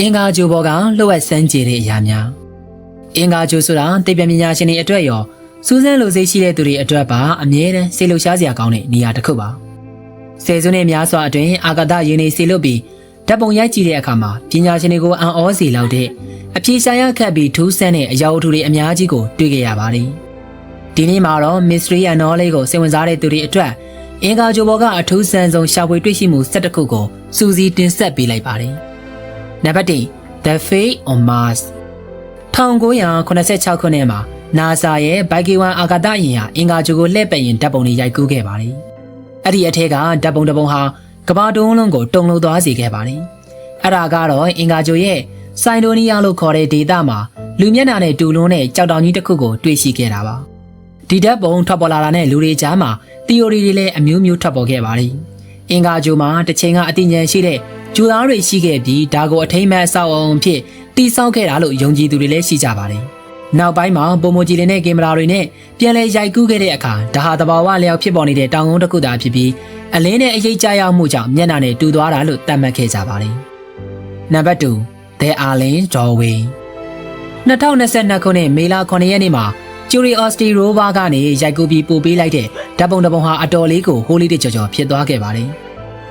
အင်္ဂါဂျိုဘောကလှုပ်ဝက်စမ်းကြည့်တဲ့အရာများအင်္ဂါဂျိုဆိုတာသိပ္ပံပညာရှင်တွေအတွက်ရောစူးစမ်းလိုစိတ်ရှိတဲ့သူတွေအတွက်ပါအမြဲတမ်းစိတ်လှုပ်ရှားစရာကောင်းတဲ့နေရာတစ်ခုပါဆယ်စုနှစ်များစွာအတွင်းအာကာသယဉ်နေစီလွတ်ပြီးဓာတ်ပုံရိုက်ကြည့်တဲ့အခါမှာပညာရှင်တွေကိုအံ့ဩစေလောက်တဲ့အပြေရှားရခတ်ပြီးထူးဆန်းတဲ့အရာဝတ္ထုတွေအများကြီးကိုတွေ့ကြရပါတယ်ဒီနေ့မှာတော့ Mystery and Knowledge ကိုစိတ်ဝင်စားတဲ့သူတွေအတွက်အင်္ဂါဂျိုဘောကအထူးဆန်းဆုံးရှာဖွေတွေ့ရှိမှု17ခုကိုစူးစီးတင်ဆက်ပေးလိုက်ပါတယ်နံပါတ်1 The Fate on Mars 1986ခုနှစ်မှာ NASA ရဲ့ Baikiwan အာကာသယာဉ်ဟာအင်္ဂါဂျိုကိုလှည့်ပတ်ရင်ဓာတ်ပုံတွေရိုက်ကူးခဲ့ပါတယ်။အဲ့ဒီအထက်ကဓာတ်ပုံတစ်ပုံဟာကမ္ဘာတုံးလုံးကိုတုန်လှုပ်သွားစေခဲ့ပါတယ်။အဲ့ဒါကတော့အင်္ဂါဂျိုရဲ့စိုင်ဒိုနီးယားလို့ခေါ်တဲ့ဒေသမှာလူမျက်နှာနဲ့တူလွန်းတဲ့ကြောက်တောင်ကြီးတစ်ခုကိုတွေ့ရှိခဲ့တာပါ။ဒီဓာတ်ပုံထွက်ပေါ်လာတာနဲ့လူတွေကြားမှာ theory တွေလည်းအမျိုးမျိုးထွက်ပေါ်ခဲ့ပါတယ်။အင်္ဂါဂျိုမှာတစ်ချိန်ကအသိဉာဏ်ရှိတဲ့ဂျိုသားတွေရှိခဲ့ပြီးဒါကိုအထိမ်းအမှတ်အဆောက်အအုံဖြစ်တည်ဆောက်ခဲ့တာလို့ယုံကြည်သူတွေလည်းရှိကြပါတယ်။နောက်ပိုင်းမှာပုံမကြည်လင်တဲ့ကင်မရာတွေနဲ့ပြန်လည်ရိုက်ကူးခဲ့တဲ့အခါဒါဟာသဘာဝလျောက်ဖြစ်ပေါ်နေတဲ့တောင်ကုန်းတစ်ခုသာဖြစ်ပြီးအလင်းနဲ့အရိပ်ကျရောက်မှုကြောင့်မျက်နှာနဲ့တူသွားတာလို့သတ်မှတ်ခဲ့ကြပါတယ်။နံပါတ်2 The Allen Doorway 2022ခုနှစ်မေလ9ရက်နေ့မှာ Curiosity rover ကနေရိုက်ကူးပြီးပို့ပေးလိုက်တဲ့ဓာတ်ပုံတစ်ပုံဟာအတော်လေးကိုဟိုးလေးကြော်ဖြစ်သွားခဲ့ပါတယ်။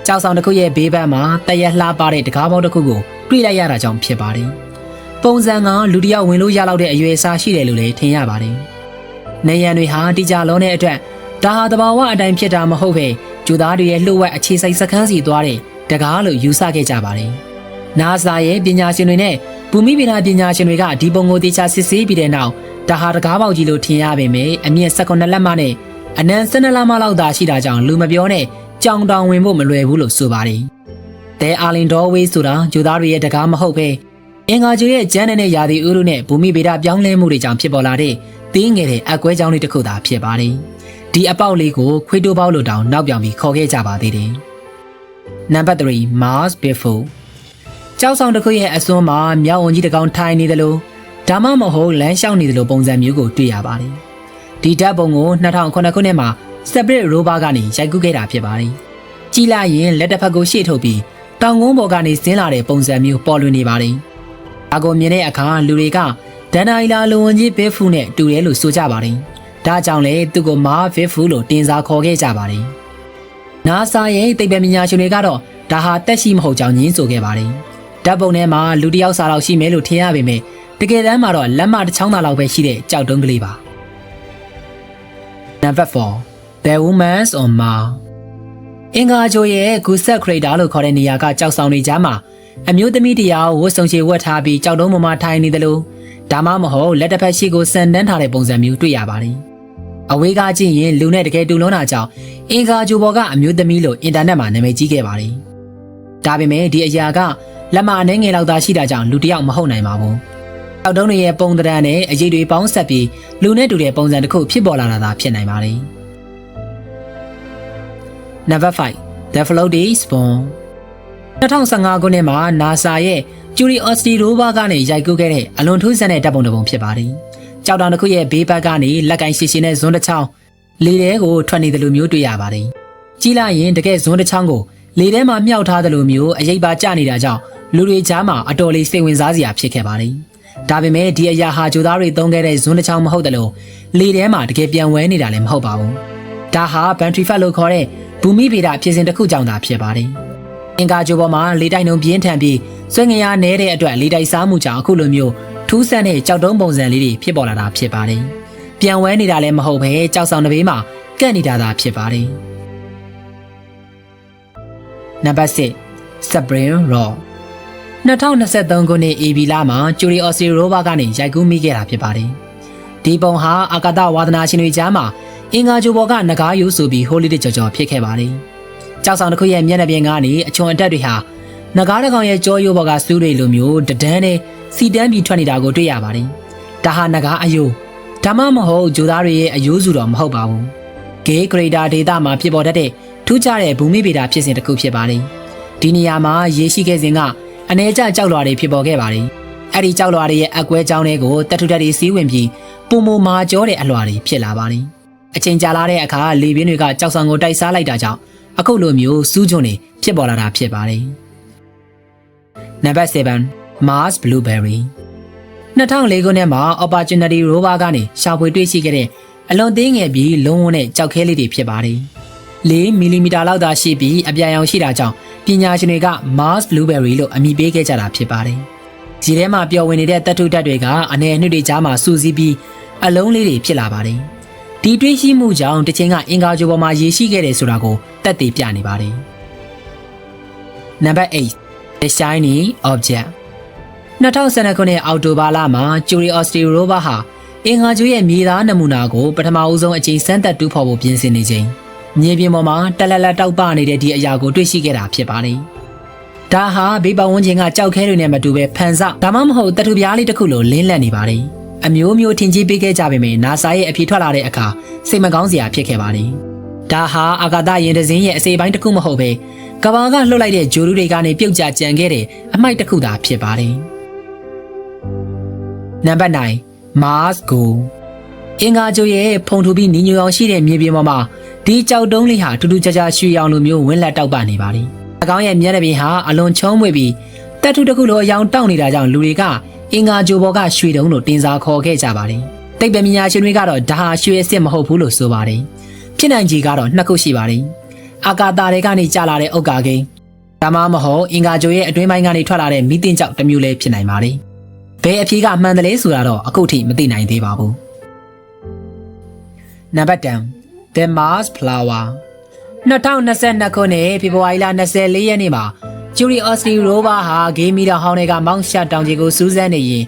ကြောက်ဆောင်တစ်ခုရဲ့ဘေးဘက်မှာတရက်လှပတဲ့တကားပေါက်တစ်ခုကိုတွေ့လိုက်ရတာကြောင့်ဖြစ်ပါတယ်။ပုံစံကလူတစ်ယောက်ဝင်လို့ရလောက်တဲ့အရွယ်အစားရှိတယ်လို့လည်းထင်ရပါတယ်။နေရန်တွေဟာတိကျလုံးတဲ့အတွက်ဒါဟာသဘာဝအတိုင်းဖြစ်တာမဟုတ်ပဲဂျူသားတွေရဲ့လှုပ်ဝက်အခြေစိုက်စခန်းစီသွားတဲ့တကားလို့ယူဆခဲ့ကြပါတယ်။ NASA ရဲ့ပညာရှင်တွေနဲ့ဘူမိဗေဒပညာရှင်တွေကဒီပုံကိုတေချာစစ်ဆေးပြီးတဲ့နောက်ဒါဟာတကားပေါက်ကြီးလို့ထင်ရပေမယ့်အမြင့်18လက်မနဲ့အနံ12လက်မလောက်သာရှိတာကြောင့်လူမပြောနဲ့ကြောင်တောင်ဝင်ဖို့မလွယ်ဘူးလို့ဆိုပါတယ်။ The Allen Doorway ဆိုတာဂျူသားတွေရဲ့တကားမဟုတ်ပဲအင်္ဂါဂျိုရဲ့ကျန်းတဲ့ရာသီဥတုနဲ့ဘူမိဗေဒပြောင်းလဲမှုတွေကြောင့်ဖြစ်ပေါ်လာတဲ့သေးငယ်တဲ့အကွဲကြောင်းလေးတစ်ခုသာဖြစ်ပါတယ်။ဒီအပေါက်လေးကိုခွေးတိုးပေါက်လို့တောင်နောက်ပြောင်ပြီးခေါ်ခဲ့ကြပါသေးတယ်။နံပါတ်3 Mars Bigfoot ကြောက်ဆောင်တစ်ခုရဲ့အစွန်းမှာမြောက်ဝန်းကြီးတစ်ကောင်ထိုင်နေတယ်လို့ဒါမှမဟုတ်လမ်းလျှောက်နေတယ်လို့ပုံစံမျိုးကိုတွေ့ရပါတယ်။ဒီဓာတ်ပုံကို2009ခုနှစ်မှာ Spirit rover ကနေရိုက်ကူးခဲ့တာဖြစ်ပါတယ်။ကြည့်လိုက်ရင်လက်တစ်ဖက်ကိုရှေ့ထုတ်ပြီးတောင်ကုန်းပေါ်ကနေဆင်းလာတဲ့ပုံစံမျိုးပေါ်လွင်နေပါတယ်။ဒါကိုမြင်တဲ့အခါလူတွေကဒန်နာအီလာလူဝင်ကြီး Bigfoot နဲ့တူတယ်လို့ဆိုကြပါတယ်။ဒါကြောင့်လေသူ့ကို Mars Bigfoot လို့တင်စားခေါ်ခဲ့ကြပါတယ်။ NASA ရဲ့သိပ္ပံပညာရှင်တွေကတော့ဒါဟာတက်ရှိမဟုတ်ကြောင်းညင်းဆိုခဲ့ပါတယ်။ဓာတ်ပုံထဲမှာလူတစ်ယောက်စာလောက်ရှိမယ်လို့ထင်ရပေမယ့်တကယ်တမ်းမှာတော့လက်မတစ်ချောင်းသာလောက်ပဲရှိတဲ့ကြောက်တုံးကလေးပါ။ Number 4 The Woman's on Mars အင်္ဂါဂျိုရဲ့ Guset Crater လို့ခေါ်တဲ့နေရာကကြောက်ဆောင်တွေကြားမှာအမျိုးသမီးတယောက်ဝတ်ဆုံချေဝတ်ထားပြီးကြောက်တုံးပေါ်မှာထိုင်နေတယ်လို့ဒါမှမဟုတ်လက်တစ်ဖက်ရှိကိုဆန်တန်းထားတဲ့ပုံစံမျိုးတွေ့ရပါတယ်။အဝေးကကြည့်ရင်လူနဲ့တကယ်တူလုံးတာကြောင့်အင်္ဂါဂျိုဘောကအမျိုးသမီးလို့အင်တာနက်မှာနာမည်ကြီးခဲ့ပါတယ်။ဒါပေမဲ့ဒီအရာကလက်မအနေငယ်လောက်သာရှိတာကြောင့်လူတစ်ယောက်မဟုတ်နိုင်ပါဘူး။ကြောက်တုံးတွေရဲ့ပုံသဏ္ဍာန်နဲ့အရေးတွေပေါင်းဆက်ပြီးလူနဲ့တူတဲ့ပုံစံတစ်ခုဖြစ်ပေါ်လာတာသာဖြစ်နိုင်ပါတယ်။ Number 5 The Floating Spoon 2015ခုနှစ်မှာ NASA ရဲ့ Curiosity rover ကနေရိုက်ကူးခဲ့တဲ့အလွန်ထူးဆန်းတဲ့ဓာတ်ပုံတစ်ပုံဖြစ်ပါတယ်။ကြောက်တောင်တစ်ခုရဲ့ဘေးဘက်ကနေလက်ကင်ရှည်ရှည်နဲ့ဇွန်းတစ်ချောင်းလေထဲကိုထွက်နေတယ်လို့မျိုးတွေ့ရပါတယ်။ကြည့်လိုက်ရင်တကယ်ဇွန်းတစ်ချောင်းကိုလေထဲမှာမြှောက်ထားတယ်လို့မျိုးအရိပ်ပါကျနေတာကြောင့်လူတွေကြားမှာအတော်လေးစိတ်ဝင်စားစရာဖြစ်ခဲ့ပါတယ်။ဒါပေမဲ့ဒီအရာဟာဂျိုသားတွေသုံးခဲ့တဲ့ဇွန်းတစ်ချောင်းမဟုတ်တယ်လို့လေထဲမှာတကယ်ပြန်ဝဲနေတာလည်းမဟုတ်ပါဘူး။ဒါဟာ Bantry Fat လို့ခေါ်တဲ့ဘူမိဗေဒဖြစ်စဉ်တစ်ခုကြောင့်သာဖြစ်ပါတယ်။အင်္ဂါဂျိုပေါ်မှာလေတိုက်နှုန်းပြင်းထန်ပြီးစွဲငရာနဲတဲ့အတွက်လေတိုက်စားမှုကြောင့်အခုလိုမျိုးထူးဆန်းတဲ့ကြောက်တုံးပုံစံလေးတွေဖြစ်ပေါ်လာတာဖြစ်ပါတယ်။ပြန်ဝဲနေတာလည်းမဟုတ်ပဲကြောက်ဆောင်တစ်ဘေးမှာကန့်နေတာသာဖြစ်ပါတယ်။ Number 6 Spring Rock 2023ခုနှစ် AB လမှာ Curiosity rover ကနေရိုက်ကူးမိခဲ့တာဖြစ်ပါတယ်။ဒီပုံဟာအာကာသဝါသနာရှင်တွေကြားမှာအင်္ဂါဂျိုဘောကနဂါးယူဆိုပြီးဟိုလီတစ်ကြော်ဖြစ်ခဲ့ပါတယ်။ကြောက်ဆောင်တစ်ခုရဲ့မျက်နှာပြင်ကနေအချွန်အတက်တွေဟာနဂါးတစ်ကောင်ရဲ့ကြောရိုးဘောကစူးတွေလိုမျိုးတဒန်းနဲ့စီတန်းပြီးထွက်နေတာကိုတွေ့ရပါတယ်။ဒါဟာနဂါးအယိုးဒါမှမဟုတ်ဂျိုသားတွေရဲ့အယိုးစုတော့မဟုတ်ပါဘူး။ Gay Crater ဒေသမှာဖြစ်ပေါ်တတ်တဲ့ထူးခြားတဲ့ဘူမိဗေဒဖြစ်စဉ်တစ်ခုဖြစ်ပါတယ်။ဒီနေရာမှာရေရှိခဲ့စဉ်ကနေကျကြောက်လွှာတွေဖြစ်ပေါ်ခဲ့ပါတယ်။အဲ့ဒီကြောက်လွှာတွေရဲ့အကွဲကြောင်းတွေကိုတက်ထုတက်တွေစီးဝင်ပြီးပုံမမာကြောတဲ့အလွှာတွေဖြစ်လာပါတယ်။အချိန်ကြာလာတဲ့အခါလေပြင်းတွေကကြောက်ဆောင်ကိုတိုက်စားလိုက်တာကြောင့်အခုလိုမျိုးစူးကျွန်းတွေဖြစ်ပေါ်လာတာဖြစ်ပါတယ်။ Number 7 Mars Blueberry 2004ခုနှစ်မှာ Opportunity Rover ကနေရှာဖွေတွေ့ရှိခဲ့တဲ့အလွန်သေးငယ်ပြီးလုံးဝနဲ့ကြောက်ခဲလေးတွေဖြစ်ပါတယ်4 မီလီမီတာလောက်သာရှိပြီးအပြာရောင်ရှိတာကြောင့်ပညာရှင်တွေက Mars Blueberry လို့အမည်ပေးခဲ့ကြတာဖြစ်ပါတယ်ဒီထဲမှာပျော်ဝင်နေတဲ့သတ္တုဓာတ်တွေကအနယ်အနှစ်တွေကြားမှာစုစည်းပြီးအလုံးလေးတွေဖြစ်လာပါတယ်ဒီတွေ့ရှိမှုကြောင့်တစ်ချိန်ကအင်္ဂါဂြိုလ်ပေါ်မှာရေရှိခဲ့တယ်ဆိုတာကိုသက်သေပြနေပါတယ်နံပါတ်8 The Shiny Object 2012ခုနှစ်အောက်တိုဘာလမှာ Curiosity Rover ဟာအင်္ဂါဂြိုလ်ရဲ့မြေသားနမူနာကိုပထမဦးဆုံးအကြိမ်စမ်းသပ်တူးဖော်ဖို့ပြင်ဆင်နေချိန်မြေပြင်ပေါ်မှာတလက်လက်တောက်ပနေတဲ့ဒီအရာကိုတွေ့ရှိခဲ့တာဖြစ်ပါတယ်ဒါဟာဘေးပတ်ဝန်းကျင်ကကြောက်ခဲတွေနဲ့မတူပဲဖန်ဆဒါမှမဟုတ်တထူပြားလေးတစ်ခုလိုလင်းလက်နေပါတယ်အမျိုးမျိုးထင်ကြီးပေးခဲ့ကြပေမယ့် NASA ရဲ့အဖြေထွက်လာတဲ့အခါစိတ်မကောင်းစရာဖြစ်ခဲ့ပါတယ်ဒါဟာအာကာသယာဉ်တစ်စင်းရဲ့အစိပ်ပိုင်းတစ်ခုမဟုတ်ပဲကမ္ဘာကလှုပ်လိုက်တဲ့ဂျိုလူတွေကနေပြုတ်ကျကြံခဲ့တဲ့အမိုက်တစ်ခုသာဖြစ်ပါတယ်နံပါတ်9 Mars Go အင်္ဂါဂြိုလ်ရဲ့ဖုံထူပြီးနီညိုအောင်ရှိတဲ့မြေပြင်ပေါ်မှာဒီကြောက်တုံးလေးဟာထူးထူးခြားခြားရွှေရောင်လိုမျိုးဝင်းလက်တောက်ပနေပါတယ်အကောင်ရဲ့မျက်နှာပြင်ဟာအလွန်ချုံးမွေ့ပြီးတက်ထုတစ်ခုလိုအယောင်တောက်နေတာကြောင့်လူတွေကအင်္ဂါဂြိုလ်ပေါ်ကရွှေတုံးလို့တင်စားခေါ်ခဲ့ကြပါတယ်တိတ်ပညာရှင်တွေကတော့ဒါဟာရွှေအစ်စ်မဟုတ်ဘူးလို့ဆိုပါတယ်ဖြစ်နိုင်ခြေကတော့နှစ်ခုရှိပါတယ်အာကာသတွေကနေကျလာတဲ့အုတ်ကာကိန်းဒါမှမဟုတ်အင်္ဂါဂြိုလ်ရဲ့အတွင်းပိုင်းကနေထွက်လာတဲ့မီးတင်ကြောက်တစ်မျိုးလည်းဖြစ်နိုင်ပါတယ်ဘယ်အဖြေကမှန်တယ်လဲဆိုတာတော့အခုထိမသိနိုင်သေးပါဘူးနံပါတ်10 The Mars Flower 2022ခုနှစ်ဖေဖော်ဝါရီလ24ရက်နေ့မှာ Curiosity Rover ဟာဂေးမီတာဟောင်းတွေကမောင်းရှတောင်ကြီးကိုစူးစမ်းနေရင်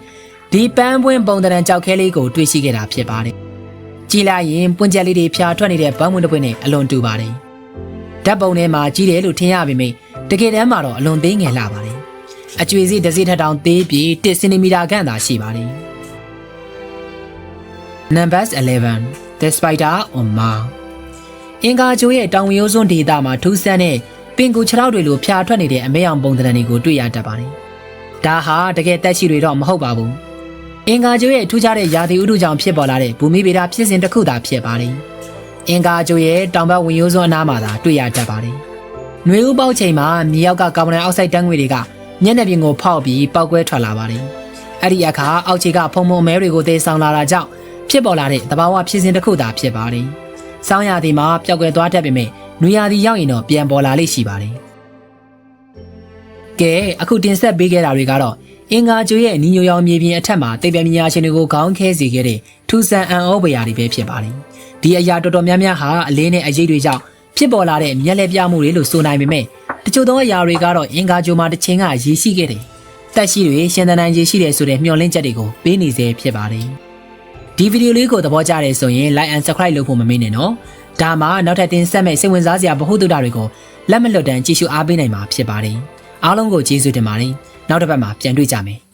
ဒီပန်းပွင့်ပုံတံကြောက်ခဲလေးကိုတွေ့ရှိခဲ့တာဖြစ်ပါတယ်။ကြည်လိုက်ရင်ပွင့်ချက်လေးတွေဖြာထွက်နေတဲ့ပန်းပွင့်တစ်ပွင့်နဲ့အလွန်တူပါတယ်။ဓာတ်ပုံထဲမှာကြီးတယ်လို့ထင်ရပေမယ့်တကယ်တမ်းမှာတော့အလွန်သေးငယ်လှပါတယ်။အကျွေစီတစ်စိထက်တောင်သေးပြီး1စင်တီမီတာခန့်သာရှိပါတယ်။ Number 11 The Spider on Mars အင်္ဂါဂြိုလ်ရဲ့တောင်ဝင်ရိုးစွန်းဒေသမှာထူးဆန်းတဲ့ပင်ကူခြေထောက်တွေလိုဖြာထွက်နေတဲ့အမဲအောင်ပုံသဏ္ဍာန်တွေကိုတွေ့ရတတ်ပါတယ်။ဒါဟာတကယ်တက်ရှိတွေတော့မဟုတ်ပါဘူး။အင်္ဂါဂြိုလ်ရဲ့ထူးခြားတဲ့ရာသီဥတုကြောင့်ဖြစ်ပေါ်လာတဲ့ဘူမိဗေဒဖြစ်စဉ်တစ်ခုသာဖြစ်ပါတယ်။အင်္ဂါဂြိုလ်ရဲ့တောင်ဘက်ဝင်ရိုးစွန်းအနားမှာသာတွေ့ရတတ်ပါတယ်။နွေဦးပေါက်ချိန်မှာမြေအောက်ကကာဗွန်ဒိုင်အောက်ဆိုက်ဓာတ်ငွေတွေကမျက်နှာပြင်ကိုဖောက်ပြီးပေါက်ကွဲထွက်လာပါတယ်။အဲ့ဒီအခါအောက်ခြေကဖုံဖုံမဲတွေကိုသေဆောင်လာတာကြောင့်ဖြစ်ပေါ်လာတဲ့သဘာဝဖြစ်စဉ်တစ်ခုသာဖြစ်ပါတယ်။ဆောင်းရာသီမှာပျောက်ကွယ်သွားတတ်ပေမဲ့နွေရာသီရောက်ရင်တော့ပြန်ပေါ်လာလိမ့်ရှိပါတယ်။ကဲအခုတင်ဆက်ပေးခဲ့တာတွေကတော့အင်္ဂါဂြိုလ်ရဲ့နီညိုရောင်မြေပြင်အထက်မှာသိပ္ပံပညာရှင်တွေကိုခေါင်းခဲစေခဲ့တဲ့ထူဆန်အံ့ဩဖွယ်ရာတွေပဲဖြစ်ပါတယ်။ဒီအရာတော်တော်များများဟာအလင်းနဲ့အရိပ်တွေကြောင့်ဖြစ်ပေါ်လာတဲ့မျက်လက်ပြမှုတွေလို့ဆိုနိုင်ပေမဲ့တချို့သောအရာတွေကတော့အင်္ဂါဂြိုလ်မှာတစ်ချိန်ကရည်ရှိခဲ့တယ်။တက်ရှိတွေရှင်သန်နိုင်ရည်ရှိတယ်ဆိုတဲ့မျှော်လင့်ချက်တွေကိုပေးနေစေဖြစ်ပါတယ်။ဒီဗီဒီယိုလေးကိုသဘောကျတယ်ဆိုရင် like and subscribe လုပ်ဖို့မမေ့နဲ့နော်။ဒါမှနောက်ထပ်တင်ဆက်မယ့်စိတ်ဝင်စားစရာဗဟုသုတတွေကိုလက်မလွတ်တမ်းကြည့်ရှုအားပေးနိုင်မှာဖြစ်ပါတယ်။အားလုံးကိုကျေးဇူးတင်ပါတယ်။နောက်တစ်ပတ်မှာပြန်တွေ့ကြမယ်။